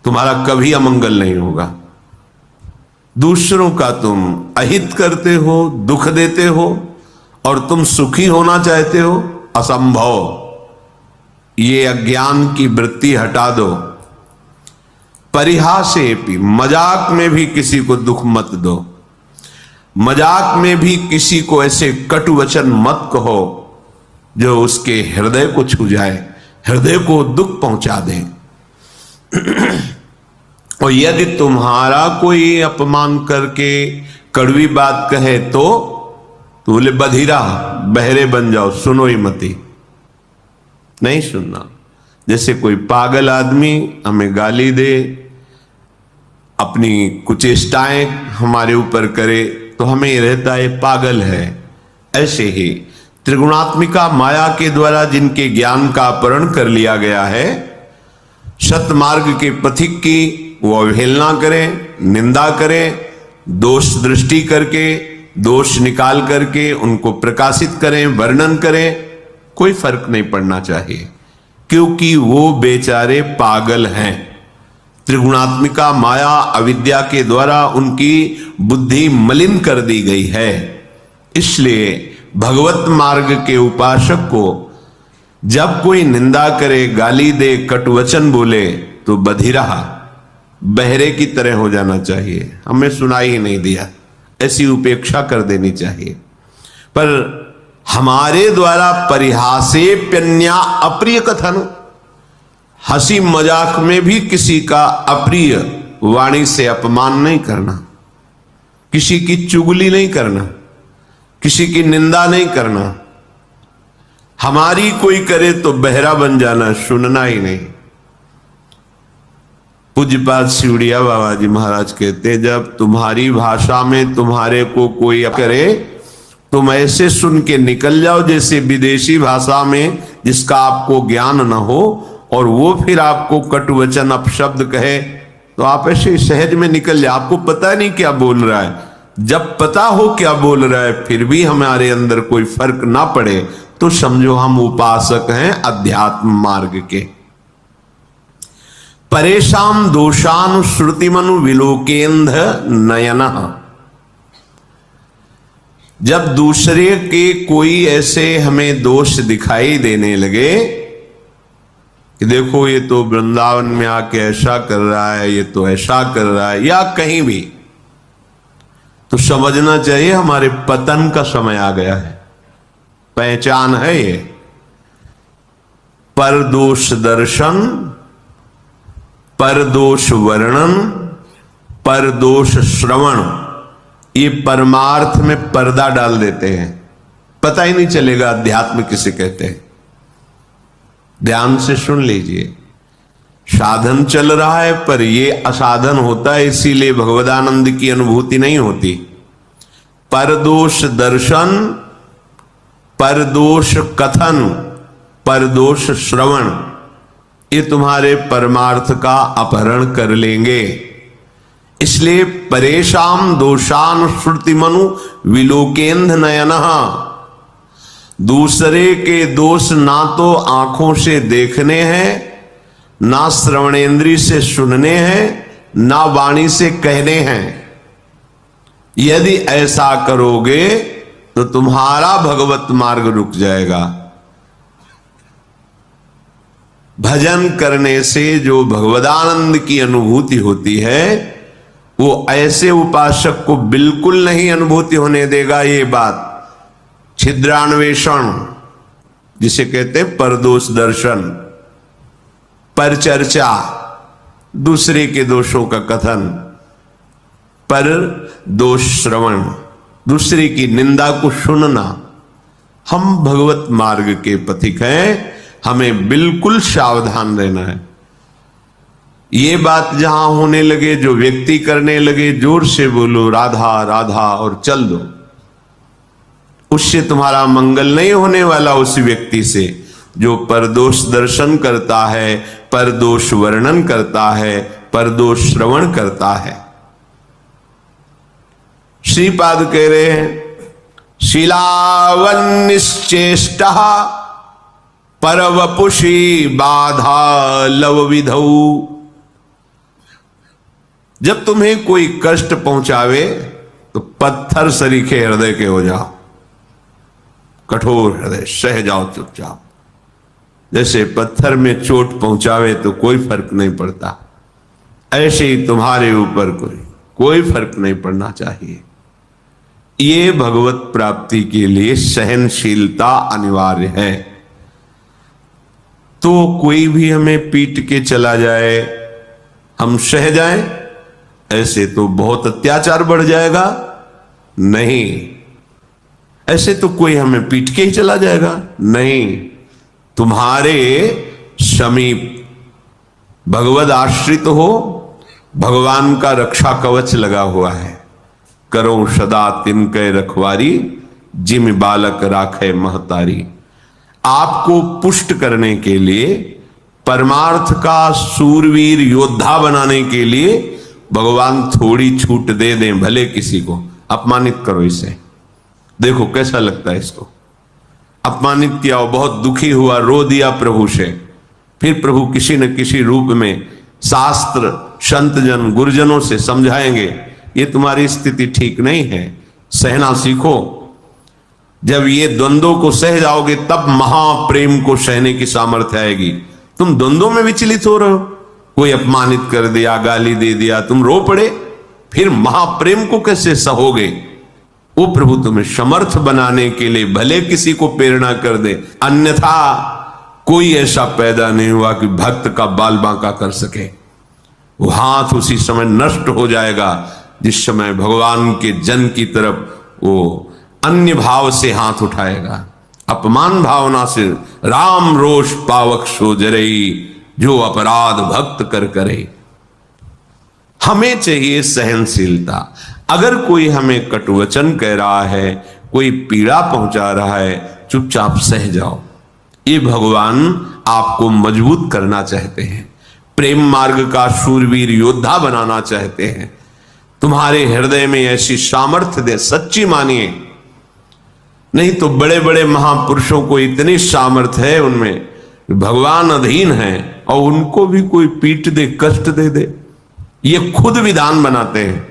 तुम्हारा कभी अमंगल नहीं होगा। दूसरों का तुम अहित करते हो, दुख देते हो, और तुम सुखी होना चाहते हो, असंभव। ये अज्ञान की वृत्ति हटा दो। परिहासे भी, मजाक में भी किसी को दुख मत दो, मजाक में भी किसी को ऐसे कटु वचन मत कहो जो उसके हृदय को छू जाए, हृदय को दुख पहुंचा दे। और यदि तुम्हारा कोई अपमान करके कड़वी बात कहे तो बोले बधिरा, बहरे बन जाओ, सुनो ही मती, नहीं सुनना। जैसे कोई पागल आदमी हमें गाली दे, अपनी कुचेष्टाएं हमारे ऊपर करे, तो हमें ये रहता है पागल है। ऐसे ही त्रिगुणात्मिका माया के द्वारा जिनके ज्ञान का अपहरण कर लिया गया है, सतमार्ग के पथिक की वो अवहेलना करें, निंदा करें, दोष दृष्टि करके, दोष निकाल करके उनको प्रकाशित करें, वर्णन करें, कोई फर्क नहीं पड़ना चाहिए, क्योंकि वो बेचारे पागल हैं। त्रिगुणात्मिका माया अविद्या के द्वारा उनकी बुद्धि मलिन कर दी गई है। इसलिए भगवत मार्ग के उपासक को जब कोई निंदा करे, गाली दे, कटुवचन बोले, तो बधिरा, बहरे की तरह हो जाना चाहिए, हमें सुनाई ही नहीं दिया, ऐसी उपेक्षा कर देनी चाहिए। पर हमारे द्वारा परिहासे प्यन्या अप्रिय कथन, हंसी मजाक में भी किसी का अप्रिय वाणी से अपमान नहीं करना, किसी की चुगली नहीं करना, किसी की निंदा नहीं करना। हमारी कोई करे तो बहरा बन जाना, सुनना ही नहीं। पूज्यपाद सिवड़िया बाबा जी महाराज कहते, जब तुम्हारी भाषा में तुम्हारे को कोई करे, तुम ऐसे सुन के निकल जाओ जैसे विदेशी भाषा में जिसका आपको ज्ञान न हो, और वो फिर आपको कटुवचन अपशब्द कहे, तो आप ऐसे सहज में निकल जाओ। आपको पता नहीं क्या बोल रहा है। जब पता हो क्या बोल रहा है फिर भी हमारे अंदर कोई फर्क ना पड़े, तो समझो हम उपासक हैं अध्यात्म मार्ग के। परेशान दोषानुश्रुतिमनु विलोकेंध नयन, जब दूसरे के कोई ऐसे हमें दोष दिखाई देने लगे कि देखो ये तो वृंदावन में आके ऐसा कर रहा है, ये तो ऐसा कर रहा है, या कहीं भी, तो समझना चाहिए हमारे पतन का समय आ गया है। पहचान है ये। परदोष दर्शन, परदोष वर्णन, परदोष श्रवण, ये परमार्थ में पर्दा डाल देते हैं, पता ही नहीं चलेगा अध्यात्म किसे कहते हैं। ध्यान से सुन लीजिए, साधन चल रहा है पर ये असाधन होता है, इसीलिए भगवदानंद की अनुभूति नहीं होती। परदोष दर्शन, परदोष कथन, परदोष श्रवण, ये तुम्हारे परमार्थ का अपहरण कर लेंगे। इसलिए परेशान दोषान श्रुतिमनु विलोकेंध नयनः, दूसरे के दोष ना तो आंखों से देखने हैं, ना श्रवणेंद्री से सुनने हैं, ना वाणी से कहने हैं। यदि ऐसा करोगे तो तुम्हारा भगवत मार्ग रुक जाएगा। भजन करने से जो भगवदानंद की अनुभूति होती है वो ऐसे उपासक को बिल्कुल नहीं अनुभूति होने देगा। ये बात छिद्रान्वेषण जिसे कहते हैं, परदोष दर्शन, पर चर्चा, दूसरे के दोषों का कथन, पर दोष श्रवण, दूसरे की निंदा को सुनना। हम भगवत मार्ग के पथिक हैं, हमें बिल्कुल सावधान रहना है। ये बात जहां होने लगे, जो व्यक्ति करने लगे, जोर से बोलो राधा राधा और चल दो, उससे तुम्हारा मंगल नहीं होने वाला। उस व्यक्ति से जो परदोष दर्शन करता है, परदोष वर्णन करता है, परदोष श्रवण करता है। श्रीपाद कह रहे हैं, शीलावन्निश्चेष्ट परवपुषी बाधा लव विधौ, जब तुम्हें कोई कष्ट पहुंचावे तो पत्थर सरीखे हृदय के हो जाओ, कठोर हृदय, सह जाओ चुपचाप। जैसे पत्थर में चोट पहुंचावे तो कोई फर्क नहीं पड़ता, ऐसे ही तुम्हारे ऊपर कोई फर्क नहीं पड़ना चाहिए। ये भगवत प्राप्ति के लिए सहनशीलता अनिवार्य है। तो कोई भी हमें पीट के चला जाए, हम सह जाएं, ऐसे तो बहुत अत्याचार बढ़ जाएगा। नहीं, ऐसे तो कोई हमें पीट के ही चला जाएगा, नहीं। तुम्हारे समीप भगवद आश्रित हो, भगवान का रक्षा कवच लगा हुआ है। करो सदा तिनके रखवारी, जिम बालक राखे महतारी। आपको पुष्ट करने के लिए, परमार्थ का सूरवीर योद्धा बनाने के लिए भगवान थोड़ी छूट दे दें, भले किसी को अपमानित करो इसे। देखो कैसा लगता है इसको। अपमानित किया, बहुत दुखी हुआ, रो दिया प्रभु से, फिर प्रभु किसी न किसी रूप में शास्त्र, संत जन, गुरुजनों से समझाएंगे ये तुम्हारी स्थिति ठीक नहीं है, सहना सीखो। जब ये द्वंद्वों को सह जाओगे तब महाप्रेम को सहने की सामर्थ्य आएगी। तुम द्वंद्वों में विचलित हो रहे हो, कोई अपमानित कर दिया, गाली दे दिया, तुम रो पड़े, फिर महाप्रेम को कैसे सहोगे? वो प्रभु तुम्हें समर्थ बनाने के लिए भले किसी को प्रेरणा कर दे, अन्यथा कोई ऐसा पैदा नहीं हुआ कि भक्त का बाल बांका कर सके। वो हाथ उसी समय नष्ट हो जाएगा जिस समय भगवान के जन की तरफ वो अन्य भाव से हाथ उठाएगा। अपमान भावना से राम रोष पावक सो जरई, जो अपराध भक्त कर करे। हमें चाहिए सहनशीलता। अगर कोई हमें कटुवचन कह रहा है, कोई पीड़ा पहुंचा रहा है, चुपचाप सह जाओ। ये भगवान आपको मजबूत करना चाहते हैं, प्रेम मार्ग का शूरवीर योद्धा बनाना चाहते हैं। तुम्हारे हृदय में ऐसी सामर्थ्य दे, सच्ची मानिए। नहीं तो बड़े बड़े महापुरुषों को इतनी सामर्थ्य है उनमें, भगवान अधीन है और उनको भी कोई पीट दे, कष्ट दे दे, ये खुद विधान बनाते हैं।